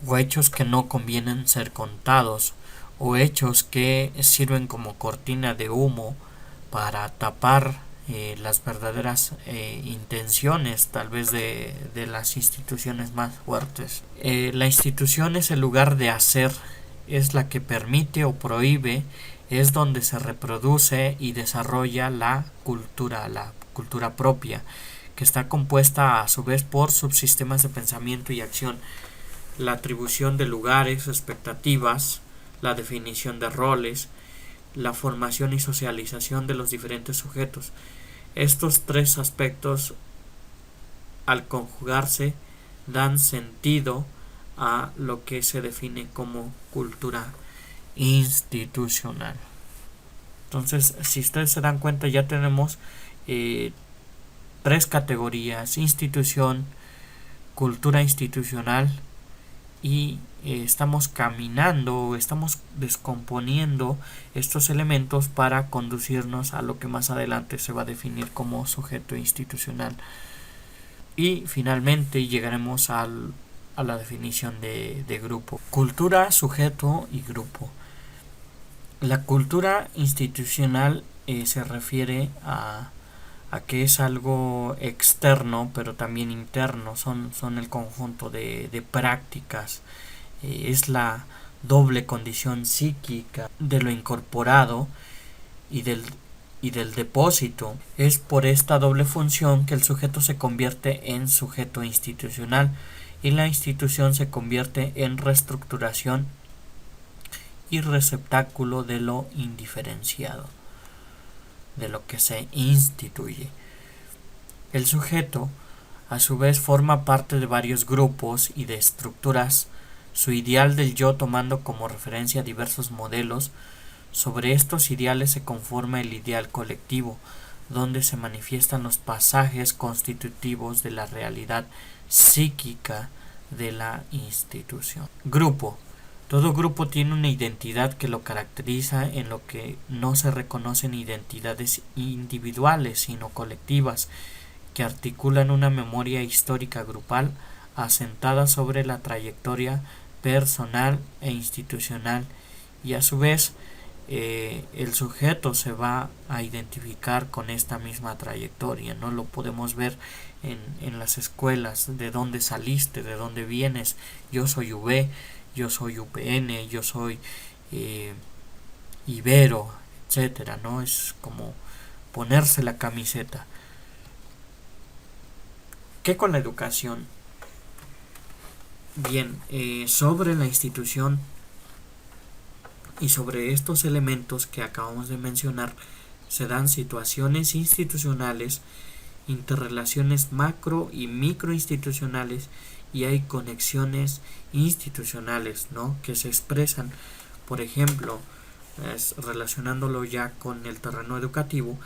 o hechos que no convienen ser contados, o hechos que sirven como cortina de humo para tapar las verdaderas intenciones tal vez de las instituciones más fuertes. La institución es el lugar de hacer, es la que permite o prohíbe, es donde se reproduce y desarrolla la cultura propia, que está compuesta a su vez por subsistemas de pensamiento y acción, la atribución de lugares, expectativas, la definición de roles, la formación y socialización de los diferentes sujetos. Estos tres aspectos, al conjugarse, dan sentido a lo que se define como cultura institucional. Entonces, si ustedes se dan cuenta, ya tenemos tres categorías: institución, cultura institucional, y estamos caminando, estamos descomponiendo estos elementos para conducirnos a lo que más adelante se va a definir como sujeto institucional. Y finalmente llegaremos a la definición de grupo. Cultura, sujeto y grupo. La cultura institucional se refiere a que es algo externo pero también interno, son el conjunto de prácticas, es la doble condición psíquica de lo incorporado y del depósito. Es por esta doble función que el sujeto se convierte en sujeto institucional y la institución se convierte en reestructuración y receptáculo de lo indiferenciado, de lo que se instituye. El sujeto, a su vez, forma parte de varios grupos y de estructuras, su ideal del yo tomando como referencia diversos modelos. Sobre estos ideales se conforma el ideal colectivo, donde se manifiestan los pasajes constitutivos de la realidad psíquica de la institución. Grupo. Todo grupo tiene una identidad que lo caracteriza, en lo que no se reconocen identidades individuales, sino colectivas, que articulan una memoria histórica grupal asentada sobre la trayectoria personal e institucional, y a su vez el sujeto se va a identificar con esta misma trayectoria, ¿no? Lo podemos ver en las escuelas: de dónde saliste, de dónde vienes. Yo soy UB, yo soy UPN, yo soy Ibero, etcétera, ¿no? Es como ponerse la camiseta. ¿Qué con la educación? Bien, sobre la institución y sobre estos elementos que acabamos de mencionar, se dan situaciones institucionales, interrelaciones macro y microinstitucionales, y hay conexiones institucionales, ¿no?, que se expresan, por ejemplo, relacionándolo ya con el terreno educativo,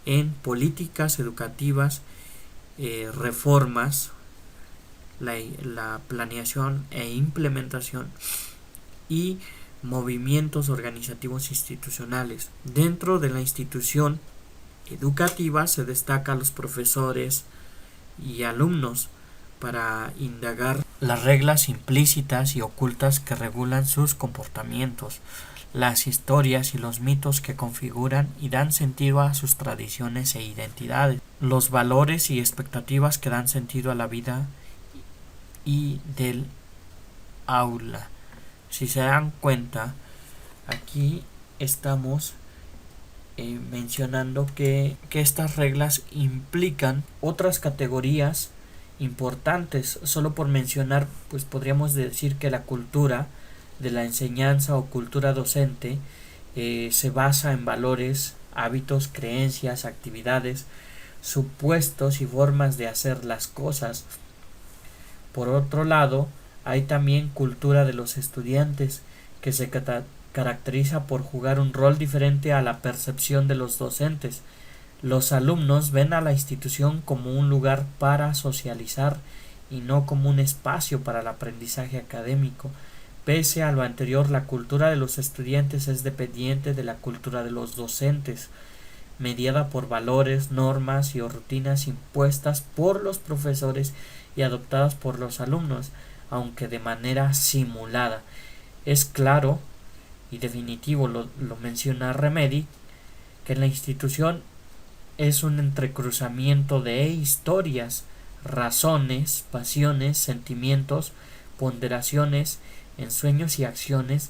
en políticas educativas, reformas, la planeación e implementación, y movimientos organizativos institucionales. Dentro de la institución educativa se destaca a los profesores y alumnos para indagar las reglas implícitas y ocultas que regulan sus comportamientos, las historias y los mitos que configuran y dan sentido a sus tradiciones e identidades, los valores y expectativas que dan sentido a la vida y del aula. Si se dan cuenta, aquí estamos mencionando que estas reglas implican otras categorías importantes. Solo por mencionar, pues podríamos decir que la cultura de la enseñanza o cultura docente se basa en valores, hábitos, creencias, actividades, supuestos y formas de hacer las cosas. Por otro lado, hay también cultura de los estudiantes, que se caracteriza por jugar un rol diferente a la percepción de los docentes. Los alumnos ven a la institución como un lugar para socializar y no como un espacio para el aprendizaje académico. Pese a lo anterior, la cultura de los estudiantes es dependiente de la cultura de los docentes, mediada por valores, normas y rutinas impuestas por los profesores y adoptadas por los alumnos. aunque de manera simulada. Es claro y definitivo, lo menciona Remedy, que la institución es un entrecruzamiento de historias, razones, pasiones, sentimientos, ponderaciones, ensueños y acciones,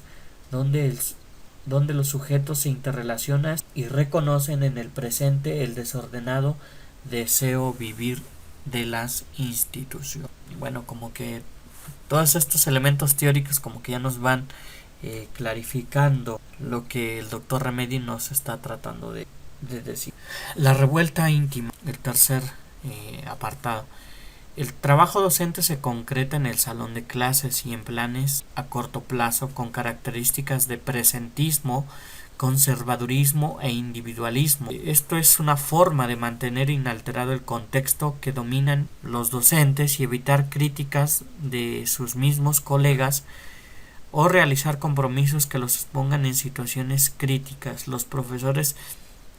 donde los sujetos se interrelacionan y reconocen en el presente el desordenado deseo vivir de las instituciones. Bueno, como que todos estos elementos teóricos como que ya nos van clarificando lo que el doctor Remedy nos está tratando de decir. La revuelta íntima, el tercer apartado. El trabajo docente se concreta en el salón de clases y en planes a corto plazo con características de presentismo, conservadurismo e individualismo. Esto es una forma de mantener inalterado el contexto que dominan los docentes y evitar críticas de sus mismos colegas o realizar compromisos que los pongan en situaciones críticas. Los profesores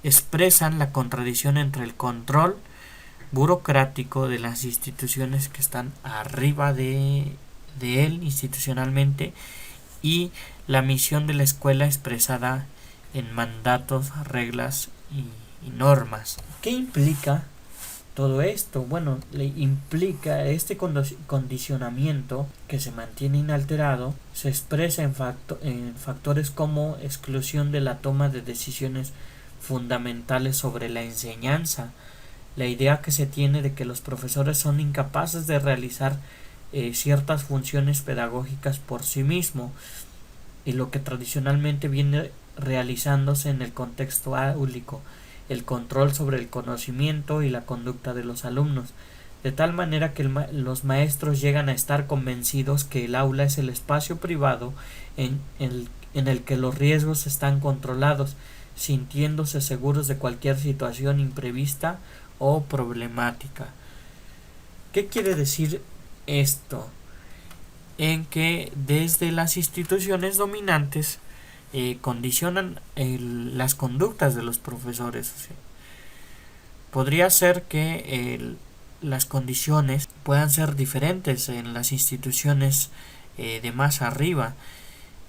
expresan la contradicción entre el control burocrático de las instituciones que están arriba de él institucionalmente y la misión de la escuela expresada en mandatos, reglas y normas. ¿Qué implica todo esto? Bueno, le implica este condicionamiento que se mantiene inalterado, se expresa en factores como exclusión de la toma de decisiones fundamentales sobre la enseñanza, la idea que se tiene de que los profesores son incapaces de realizar ciertas funciones pedagógicas por sí mismos y lo que tradicionalmente viene realizándose en el contexto áulico, el control sobre el conocimiento y la conducta de los alumnos, de tal manera que los maestros llegan a estar convencidos que el aula es el espacio privado en el que los riesgos están controlados, sintiéndose seguros de cualquier situación imprevista o problemática. ¿Qué quiere decir esto? En que desde las instituciones dominantes condicionan las conductas de los profesores. O sea, podría ser que las condiciones puedan ser diferentes en las instituciones de más arriba,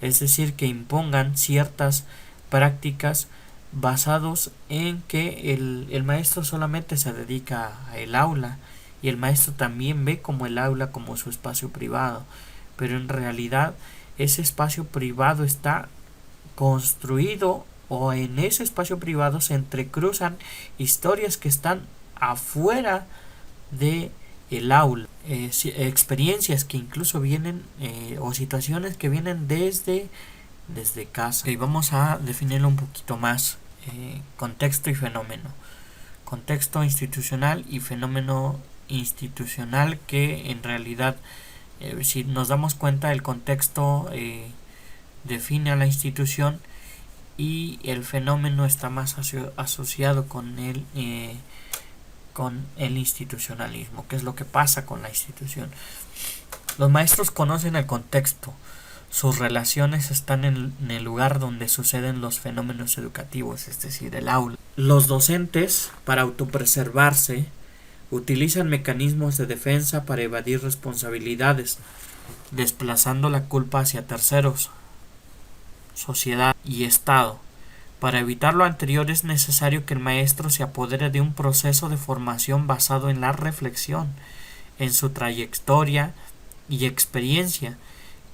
es decir, que impongan ciertas prácticas basados en que el maestro solamente se dedica al aula y el maestro también ve como el aula como su espacio privado, pero en realidad ese espacio privado está construido o en ese espacio privado se entrecruzan historias que están afuera de el aula, experiencias que incluso vienen o situaciones que vienen desde casa. Y vamos a definirlo un poquito más. Contexto y fenómeno. Contexto institucional y fenómeno institucional, que en realidad si nos damos cuenta, el contexto define a la institución y el fenómeno está más asociado con el institucionalismo. ¿Qué es lo que pasa con la institución? Los maestros conocen el contexto. Sus relaciones están en el lugar donde suceden los fenómenos educativos, es decir, el aula. Los docentes, para autopreservarse, utilizan mecanismos de defensa para evadir responsabilidades, desplazando la culpa hacia terceros, sociedad y Estado. Para evitar lo anterior es necesario que el maestro se apodere de un proceso de formación basado en la reflexión, en su trayectoria y experiencia,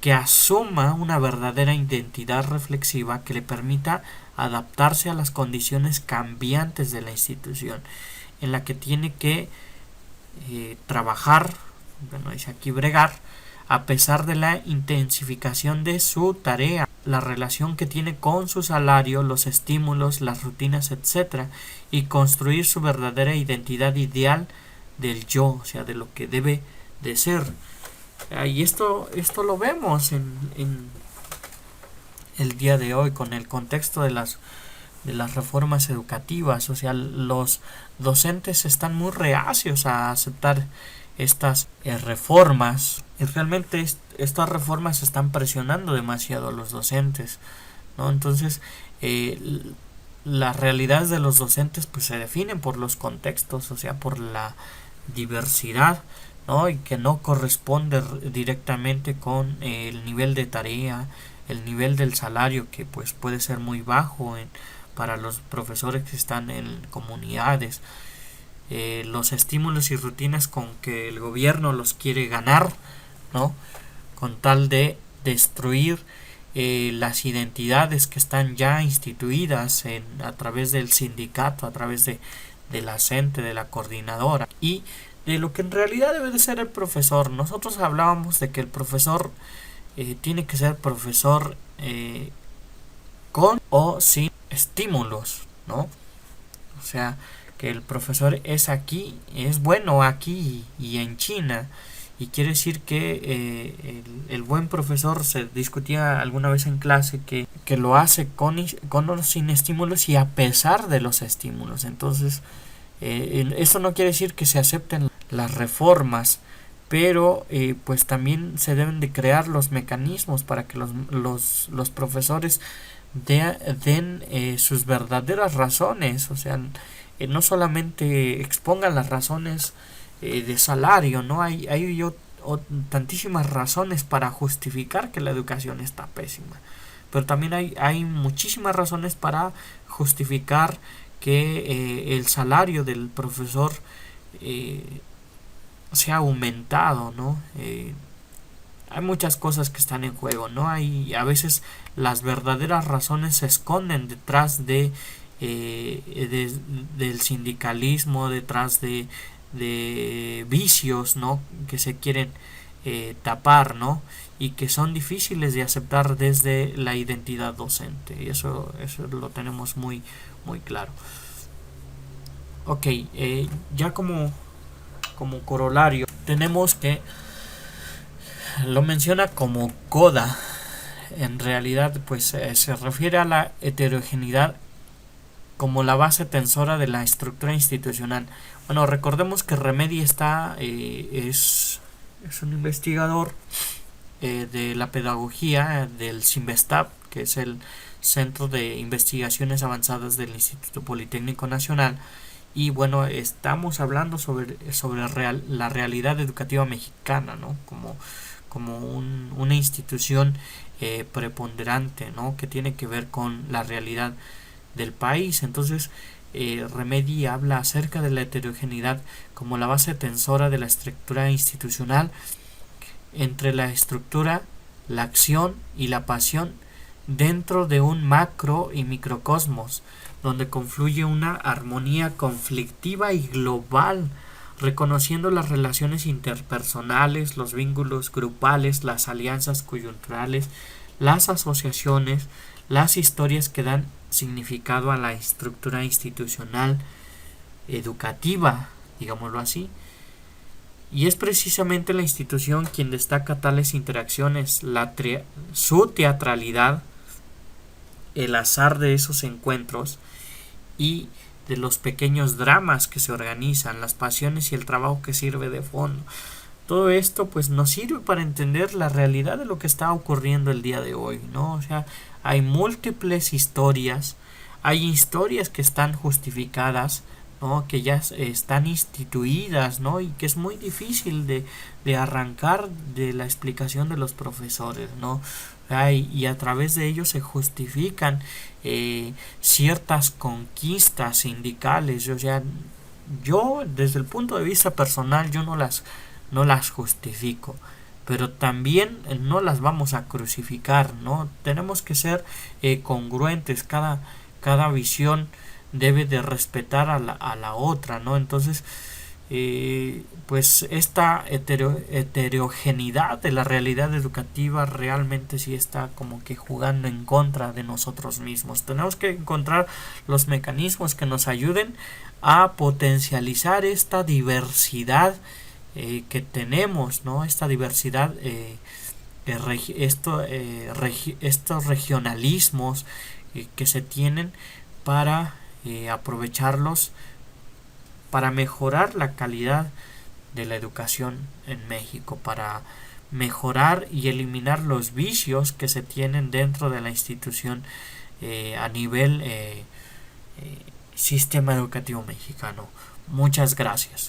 que asuma una verdadera identidad reflexiva que le permita adaptarse a las condiciones cambiantes de la institución, en la que tiene que trabajar, bueno, dice aquí bregar, a pesar de la intensificación de su tarea, la relación que tiene con su salario, los estímulos, las rutinas, etc., y construir su verdadera identidad ideal del yo, o sea, de lo que debe de ser. Y esto lo vemos en el día de hoy con el contexto de las reformas educativas. O sea, los docentes están muy reacios a aceptar estas reformas, y realmente estas reformas están presionando demasiado a los docentes, ¿no? Entonces las realidades de los docentes pues se definen por los contextos, o sea, por la diversidad, ¿no? Y que no corresponde directamente con el nivel de tarea, el nivel del salario, que pues puede ser muy bajo para los profesores que están en comunidades, los estímulos y rutinas con que el gobierno los quiere ganar, ¿no? Con tal de destruir las identidades que están ya instituidas a través del sindicato, a través de la CENTE, de la coordinadora, y de lo que en realidad debe de ser el profesor. Nosotros hablábamos de que el profesor tiene que ser profesor con o sin estímulos, ¿no? O sea, que el profesor es aquí, es bueno aquí y en China. Y quiere decir que el buen profesor, se discutía alguna vez en clase, que lo hace con o sin estímulos y a pesar de los estímulos. Entonces, eso no quiere decir que se acepten las reformas, pero pues también se deben de crear los mecanismos para que los profesores den sus verdaderas razones, o sea, no solamente expongan las razones de salario, ¿no? Hay tantísimas razones para justificar que la educación está pésima, pero también hay muchísimas razones para justificar que el salario del profesor se ha aumentado, ¿no? Hay muchas cosas que están en juego, ¿no? A veces las verdaderas razones se esconden detrás del sindicalismo, detrás de vicios, ¿no? Que se quieren tapar, ¿no? Y que son difíciles de aceptar desde la identidad docente. Y eso lo tenemos muy, muy claro. Ok, ya como corolario tenemos que lo menciona como coda. En realidad pues se refiere a la heterogeneidad como la base tensora de la estructura institucional. Bueno, recordemos que Remedi es un investigador de la pedagogía del CINVESTAB, que es el Centro de Investigaciones Avanzadas del Instituto Politécnico Nacional. Y bueno, estamos hablando sobre la realidad educativa mexicana, ¿no? Como una institución preponderante, ¿no? Que tiene que ver con la realidad del país. Entonces, Remedi habla acerca de la heterogeneidad como la base tensora de la estructura institucional, entre la estructura, la acción y la pasión dentro de un macro y microcosmos, donde confluye una armonía conflictiva y global, reconociendo las relaciones interpersonales, los vínculos grupales, las alianzas coyunturales, las asociaciones, las historias que dan significado a la estructura institucional educativa, digámoslo así. Y es precisamente la institución quien destaca tales interacciones, su teatralidad, el azar de esos encuentros y de los pequeños dramas que se organizan, las pasiones y el trabajo que sirve de fondo. Todo esto pues nos sirve para entender la realidad de lo que está ocurriendo el día de hoy, ¿no? O sea, hay múltiples historias, hay historias que están justificadas, ¿no? Que ya están instituidas, ¿no? Y que es muy difícil de arrancar de la explicación de los profesores, ¿no? Y a través de ellos se justifican ciertas conquistas sindicales. O sea, yo desde el punto de vista personal yo no las justifico, pero también no las vamos a crucificar, ¿no? Tenemos que ser congruentes. Cada visión debe de respetar a la otra, ¿no? Entonces, pues esta heterogeneidad de la realidad educativa realmente sí está como que jugando en contra de nosotros mismos. Tenemos que encontrar los mecanismos que nos ayuden a potencializar esta diversidad que tenemos, ¿no? Esta diversidad, estos regionalismos que se tienen para aprovecharlos para mejorar la calidad de la educación en México, para mejorar y eliminar los vicios que se tienen dentro de la institución a nivel sistema educativo mexicano. Muchas gracias.